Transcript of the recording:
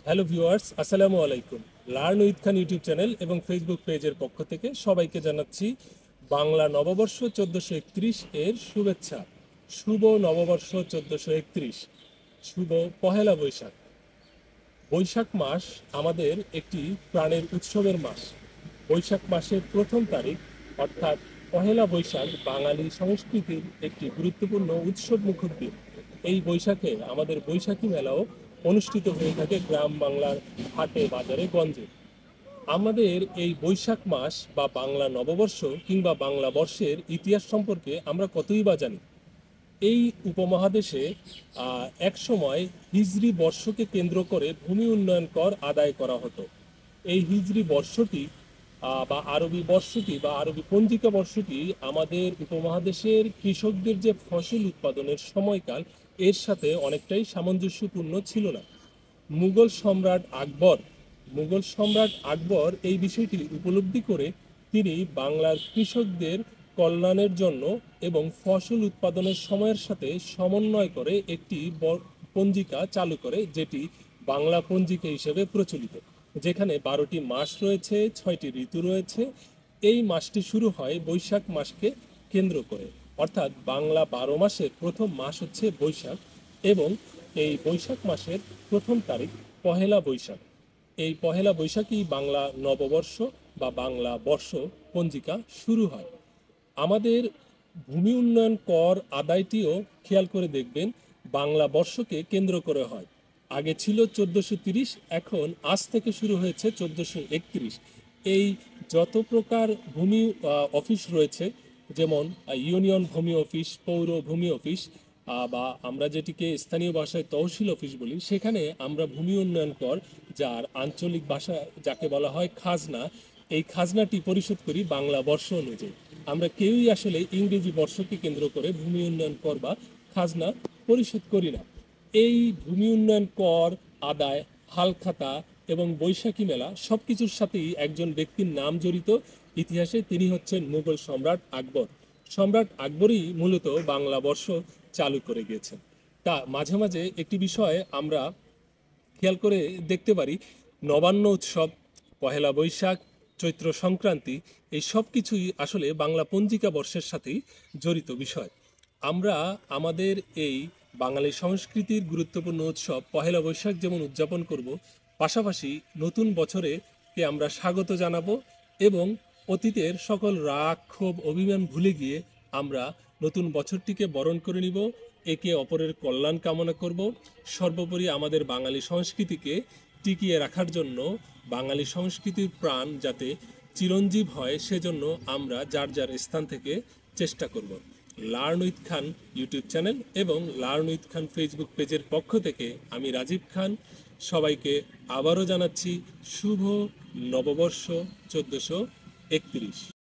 Hello viewers, আসসালামু আলাইকুম। Learn with Khan YouTube channel এবং ফেসবুক পেজের পক্ষ থেকে সবাইকে জানাচ্ছি বাংলা নববর্ষ 1431 এর শুভেচ্ছা। শুভ নববর্ষ 1431, শুভ পহেলা বৈশাখ। বৈশাখ মাস আমাদের একটি প্রাণের উৎসবের মাস। বৈশাখ মাসের প্রথম তারিখ অর্থাৎ পহেলা বৈশাখ বাঙালি সংস্কৃতির একটি গুরুত্বপূর্ণ উৎসবমুখর দিন। এই বৈশাখে আমাদের বৈশাখী মেলাও অনুষ্ঠিত হয়ে থাকে গ্রাম বাংলার হাটে বাজারে গঞ্জে। আমাদের এই বৈশাখ মাস বা বাংলা নববর্ষ কিংবা বাংলা বর্ষের ইতিহাস সম্পর্কে আমরা কতই বা জানি। এই উপমহাদেশে এক সময় হিজরি বর্ষকে কেন্দ্র করে ভূমি উন্নয়ন কর আদায় করা হতো। এই হিজরি বর্ষটি বা আরবি বর্ষটি বা আরবি পঞ্জিকা বর্ষটি আমাদের উপমহাদেশের কৃষকদের যে ফসল উৎপাদনের সময়কাল এর সাথে অনেকটাই সামঞ্জস্যপূর্ণ ছিল না। মুঘল সম্রাট আকবর এই বিষয়টি উপলব্ধি করে তিনি বাংলার কৃষকদের কল্যাণের জন্য এবং ফসল উৎপাদনের সময়ের সাথে সমন্বয় করে একটি পঞ্জিকা চালু করে, যেটি বাংলা পঞ্জিকা হিসেবে প্রচলিত, যেখানে 12টি মাস রয়েছে, 6টি ঋতু রয়েছে। এই মাসটি শুরু হয় বৈশাখ মাসকে কেন্দ্র করে, অর্থাৎ বাংলা 12 মাসের প্রথম মাস হচ্ছে বৈশাখ, এবং এই বৈশাখ মাসের প্রথম তারিখ পহেলা বৈশাখ। এই পহেলা বৈশাখেই বাংলা নববর্ষ বা বাংলা বর্ষ পঞ্জিকা শুরু হয়। আমাদের ভূমি উন্নয়ন কর আদায়টিও খেয়াল করে দেখবেন বাংলা বর্ষকে কেন্দ্র করে হয়। আগে ছিল 1430, এখন আজ থেকে শুরু হয়েছে 1431। এই যত প্রকার ভূমি অফিস রয়েছে, যেমন ইউনিয়ন ভূমি অফিস, পৌর ভূমি অফিস, বা আমরা যেটিকে স্থানীয় ভাষায় তহসিল অফিস বলি, সেখানে আমরা ভূমি উন্নয়ন কর, যার আঞ্চলিক ভাষা যাকে বলা হয় খাজনা, এই খাজনাটি পরিশোধ করি বাংলা বর্ষ অনুযায়ী। আমরা কেউই আসলে ইংরেজি বর্ষকে কেন্দ্র করে ভূমি উন্নয়ন কর বা খাজনা পরিশোধ করি না। এই ভূমি উন্নয়ন কর আদায়, হালখাতা এবং বৈশাখী মেলা সবকিছুর সাথেই একজন ব্যক্তির নাম জড়িত ইতিহাসে। তিনি হচ্ছেন মুঘল সম্রাট আকবর। সম্রাট আকবরই মূলত বাংলা বর্ষ চালু করে গিয়েছেন। তা মাঝে মাঝে একটি বিষয় আমরা খেয়াল করে দেখতে পারি, নবান্ন উৎসব, পহেলা বৈশাখ, চৈত্র সংক্রান্তি, এই সব কিছুই আসলে বাংলা পঞ্জিকা বর্ষের সাথেই জড়িত বিষয়। আমরা আমাদের এই বাঙালি সংস্কৃতির গুরুত্বপূর্ণ উৎসব পহেলা বৈশাখ যেমন উদযাপন করব, পাশাপাশি নতুন বছরে কে আমরা স্বাগত জানাবো এবং অতীতের সকল রাগ, ক্ষোভ, অভিমান ভুলে গিয়ে আমরা নতুন বছরটিকে বরণ করে নিব, একে অপরের কল্যাণ কামনা করব। সর্বোপরি আমাদের বাঙালি সংস্কৃতিকে টিকিয়ে রাখার জন্য, বাঙালি সংস্কৃতির প্রাণ যাতে চিরঞ্জীব হয়, সেজন্য আমরা যার যার স্থান থেকে চেষ্টা করব। Learn with Khan YouTube channel এবং লার্ন উইথ খান ফেসবুক পেজের পক্ষ থেকে আমি রাজীব খান সবাইকে আবারও জানাচ্ছি শুভ নববর্ষ 1431।